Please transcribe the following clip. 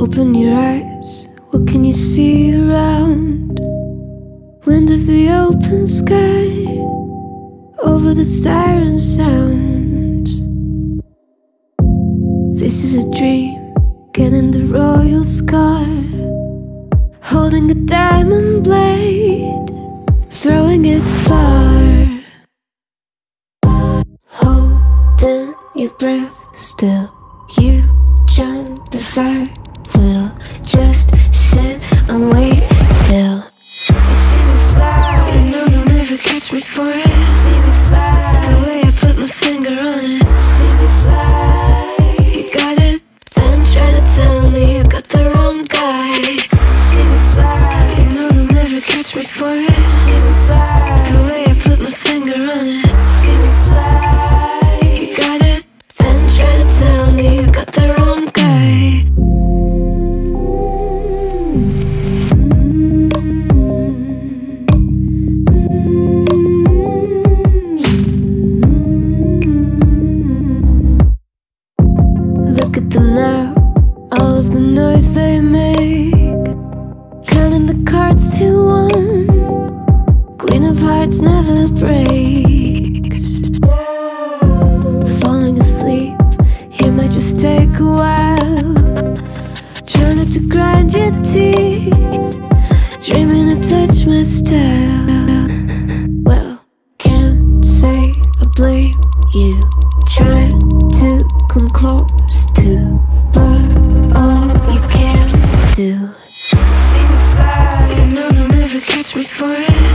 Open your eyes, what can you see around? Wind of the open sky, over the siren sounds. This is a dream, getting the royal scar, holding a diamond blade, throwing it far. Holding your breath still, you jump the fire. We'll just sit and wait till you see me fly. You know they'll never catch me for it. See me fly, the way I put my finger on it. See me fly, you got it, then try to tell me you got the wrong guy. See me fly, you know they'll never catch me for it. See me fly, the way I put my finger on it. See me fly, you got it, then try to tell me you got the wrong guy. Look at them now, all of the noise they make, counting the cards to one. Queen of hearts never breaks. Falling asleep here might just take a while, trying not to grind your teeth, dreaming to touch my style. Well, can't say I blame you, trying to come close to, but all you can do. See me fly, you know they'll never catch me for it.